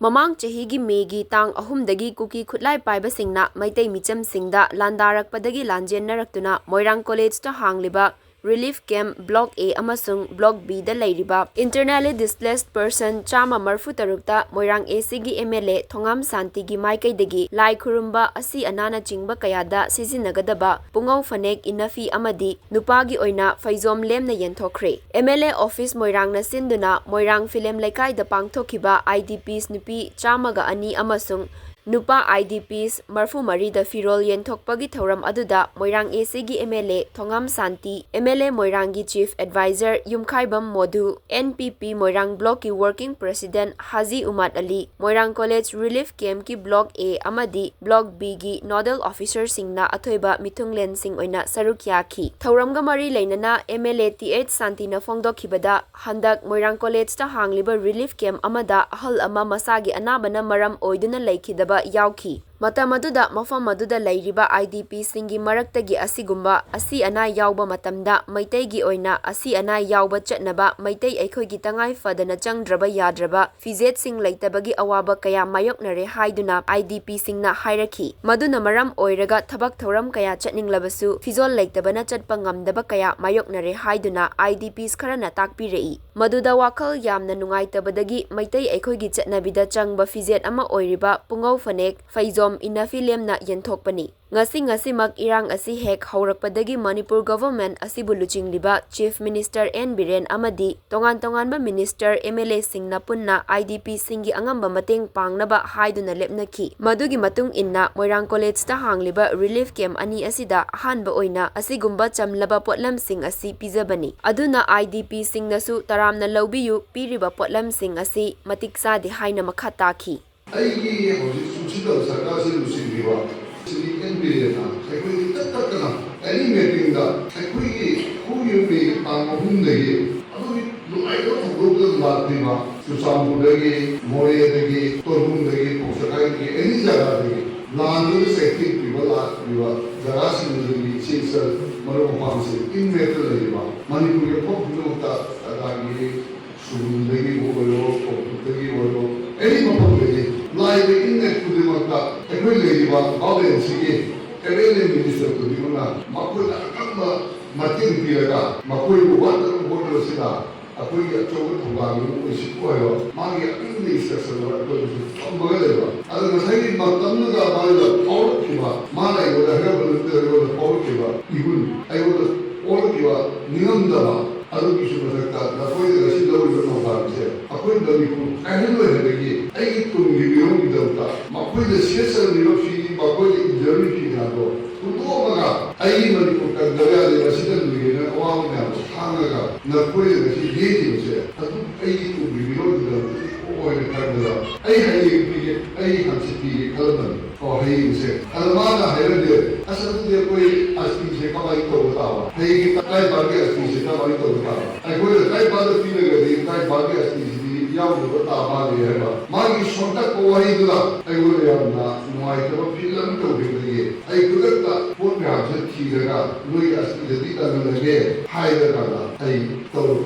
Mamang chahigi Megi tang ahumdagi kuki khutlai paibasingna maitai michamsingda landarakpadagi lanjennarakuna Moirang College ta hangliba Relief Camp Block A amasung Block B da leiriba Internally Displaced Person chama marfu tarukta Moirang ACG MLA Thongam Santigi Maikaidagi Lai Khurumba asi anana chingba kayada sizinagadaba PUNGOU PHANEK INNAFI AMADI NUPA gi OINA PHEIJOM Lemna Yenthokhre MLA Office Moirang na sinduna Moirang Film Laikai da pangthokiba IDPs nupi chamaga ani amasung NUPA IDPs marfu mari da Firolsing Yenthokhpagi thauram aduda Moirang ACG MLA Thongam Santi MLA Moirang gi Chief Advisor Yumkhaibam Modhu NPP Moirang Block ki Working President Haji Umad Ali Moirang College Relief Camp ki Block A amadi Block B gi Nodal Officer singna athoiba mithunglen sing oina sarukya ki thauramga mari leinana MLA TH Santi na phongdokhibada handak Moirang College ta hangliba Relief Camp amada ahal ama masagi anabana maram oiduna laikhidaba yauki Matam aduda mafam aduda lairiba IDP singi maraktagi asigumba asi ana yauba matamda maitaigi oina asi ana yauba chatnaba maitai aikhoigi tangai fadana changdraba yadraba fijet sing laitabagi awaba kaya mayoknare haiduna IDP singna hairaki maduna maram oiraga thabak thoram kaya chatninglabasu fizol laitabana chatpa ngamdaba kaya mayoknare haiduna IDPs kharana takpirei maduda wakhal yamna nungaitabadagi maitai aikhoigi chatnabida changba fijet ama oiriba PUNGOU PHANEK PHEIJOM Inafi Lemna Yenthokhpani ngasi mak irang asi hek haurakpadagi Manipur government asibu luchingliba Chief Minister N Biren amadi tongan ba Minister MLA singna punna IDP singi angamba mateng pangnaba haiduna lepnaki madugi matung inna Moirang College ta hangliba Relief Camp ani asida ahanba oina asigumba chamlaba potlam sing asi pijabani aduna IDP singnasu taramna lawbiyu piriba potlam sing asi matiksa di haina makhataki ꯑꯩꯒꯤ ꯍꯧꯖꯤꯛ ꯆꯨꯡꯁꯤꯜꯂꯕ ꯁꯔꯀꯥꯔꯁꯤ ꯂꯨꯆꯤꯡꯂꯤꯕ ꯁꯤꯗꯤ ꯑꯦꯟꯕꯤꯔꯦꯅ ꯑꯩꯈꯣꯏꯒꯤ ꯇꯠꯇꯅ ꯑꯦꯅꯤ ꯃꯤꯇꯤꯡꯗ ꯑꯩꯈꯣꯏꯒꯤ ꯍꯧꯈꯤꯕ ꯇꯥꯡ 3ꯗꯒꯤ ꯑꯗꯨꯒꯤ ꯅꯨꯡꯉꯥꯏꯇꯕ ꯊꯧꯗꯣꯛꯇ ꯂꯥꯛꯂꯤꯕ ꯆꯨꯔꯆꯥꯟꯄꯨꯔꯗꯒꯤ ꯃꯣꯔꯦꯗꯒꯤ ꯇꯣꯔꯕꯨꯡꯗꯒꯤ ꯄꯣꯛꯁꯀꯥꯏꯗꯒꯤ ꯑꯦꯅꯤ ꯖꯒꯥꯗꯒꯤ ꯂꯥꯟꯗꯨꯅ ꯆꯩꯊꯦꯡ ꯄꯤꯕ ꯂꯥꯛꯂꯤꯕ ꯖꯒꯥꯁꯤꯡꯗꯨꯗꯒꯤ ꯆꯦꯛꯆꯜ ꯃꯔꯨꯞ ꯃꯄꯥꯡꯁꯤꯡ ꯏꯟꯃꯦꯠꯇ ꯂꯩꯔꯤꯕ ꯃꯅꯤꯄꯨꯔꯒꯤ ꯃꯐꯝ ꯈꯨꯗꯤꯡꯃꯛꯇ ꯑꯗꯒꯤ ꯁꯨꯒꯨꯝꯗꯒꯤ ꯑꯣꯏꯔꯣ ꯀꯣꯛꯇꯒꯤ ꯑꯣꯏꯔꯣ ꯑꯦꯅꯤ ꯃꯐꯝꯗꯒꯤ ꯂꯥꯏꯕ ꯏꯟꯅꯦꯠ ꯈꯨꯗꯤꯡꯃꯛꯇ ꯑꯩꯈꯣꯏ ꯂꯩꯔꯤꯕ ꯒꯚꯔꯟꯃꯦꯟꯠꯁꯤꯒꯤ ꯑꯦꯔꯦꯟ ꯃꯤꯅꯤꯁꯇꯔ ꯈꯨꯗꯤꯡꯃꯛꯅ ꯃꯈꯣꯏꯗ ꯑꯀꯟꯕ ꯃꯇꯦꯡ ꯄꯤꯔꯒ ꯃꯈꯣꯏꯕꯨ ꯋꯥꯠꯇꯅ ꯍꯣꯠꯅꯕꯁꯤꯗ ꯑꯩꯈꯣꯏꯒꯤ ꯑꯆꯧꯕ ꯊꯧꯗꯥꯡ ꯑꯃ ꯑꯣꯏꯁꯤꯟꯕ ꯑꯣꯏꯔꯣ ꯃꯥꯒꯤ ꯑꯀꯟꯕ ꯏꯟꯁꯇ꯭ꯔꯛꯁꯟ ꯑꯩꯈꯣꯏꯗꯁꯨ ꯊꯝꯃꯒ ꯂꯩꯕ ꯑꯗꯨ ꯉꯁꯥꯏꯒꯤ ꯃꯇꯝꯗꯨꯗ ꯃꯥꯅ ꯐꯥꯎꯔꯛꯈꯤꯕ ꯃꯥꯅ ꯑꯩꯉꯣꯟꯗ ꯍꯥꯏꯔꯛꯄ ꯅꯠꯇ꯭ꯔꯒ ꯑꯩꯉꯣꯟꯗ ꯐꯥꯎꯔꯛꯈꯤꯕ ꯏꯍꯨꯜ ꯑꯩꯉꯣꯟꯗ ꯐꯥꯎꯔꯛꯈꯤꯕ ꯅꯤꯡꯉꯝꯗꯕ ꯑꯗꯨꯒꯤꯁꯨ ꯃꯊꯛꯇ ꯅꯈꯣꯏꯅ ꯉꯁꯤ ꯂꯧꯔꯤꯕ ꯊꯧꯗꯥꯡꯁꯦ ꯑꯩꯈꯣꯏ ꯃꯅꯤꯄꯨꯔ ꯀꯥꯏꯍꯟꯂꯣꯏꯗꯕꯒꯤ ꯑꯩꯒꯤ ꯇꯨꯡꯒꯤ ꯃꯤꯔꯣꯜꯒꯤꯗꯃꯛꯇ ꯃꯈꯣꯏꯅ ꯁꯦꯠꯆꯔꯤꯕ ꯐꯤ ꯃꯈꯣꯏꯅ ꯏꯟꯖꯔꯤꯕ ꯐꯤ ꯃꯌꯥꯝꯗꯣ ꯍꯨꯟꯗꯣꯛꯑꯒ ꯑꯩꯒꯤ ꯃꯅꯤꯄꯨꯔ ꯀꯟꯗꯕ ꯌꯥꯗꯦ ꯃꯁꯤꯗ ꯂꯣꯏꯒꯦꯅ ꯑꯋꯥꯕ ꯃꯌꯥꯝꯗꯣ ꯈꯥꯡꯉꯒ ꯅꯈꯣꯏꯅ ꯉꯁꯤ ꯂꯦꯡꯈꯤꯕꯁꯦ ꯑꯗꯨꯝ ꯑꯩꯒꯤ ꯇꯨꯡꯒꯤ ꯃꯤꯔꯣꯜꯒꯤꯗꯃꯛꯇ ꯑꯣꯏꯅ ꯈꯟꯕꯗ ꯑꯩ ꯍꯌꯦꯡ ꯄꯤꯒꯦ ꯑꯩ ꯍꯪꯆꯤꯠ ꯄꯤꯒꯦ ꯈꯜꯂꯝꯕꯅꯤ ꯍꯌꯦꯡꯁꯦ ꯑꯗ ꯃꯥꯅ ꯍꯥꯏꯔꯗꯤ ꯑꯁ ꯑꯗꯨꯗꯤ ꯑꯩꯈꯣꯏ ꯑꯁꯇꯤꯁꯦ ꯀꯃꯥꯏꯅ ꯇꯧꯕ ꯇꯥꯕ ꯍꯌꯦꯡꯒꯤ ꯇꯔꯥꯏꯄꯥꯟꯒꯤ ꯑꯁꯇꯤꯁꯦ ꯀꯃꯥꯏꯅ ꯇꯧꯕ ꯇꯥꯕ ꯑꯩꯈꯣꯏꯅ ꯇꯔꯥꯏꯄꯥꯟꯗ ꯄꯤꯔꯒꯗꯤ ꯇꯔꯥꯏꯄꯥꯟꯒꯤ ꯑꯁꯇꯤꯁꯤꯗꯤ ꯌꯥꯎꯗꯕ ꯇꯥ ꯃꯥꯜꯂꯦ ꯍꯥꯏꯕ ꯃꯥꯒꯤ ꯁꯣꯟꯇꯛꯄ ꯋꯥꯍꯩꯗꯨꯅ ꯑꯩꯉꯣꯟꯗ ꯌꯥꯝꯅ ꯅꯨꯡꯉꯥꯏꯇꯕ ꯐꯤꯜ ꯑꯃ ꯇꯧꯈꯤꯕꯗꯒꯤ ꯑꯩ ꯈꯨꯗꯛꯇ ꯄꯣꯠ ꯃꯌꯥꯝꯁꯦ ꯊꯤꯔꯒ ꯅꯣꯏꯒꯤ ꯑꯁꯇꯤꯗꯗꯤ ꯀꯟꯍꯜꯂꯒꯦ ꯍꯥꯏꯔꯀꯥꯟꯗ ꯑꯩ ꯇꯧꯔꯛꯄ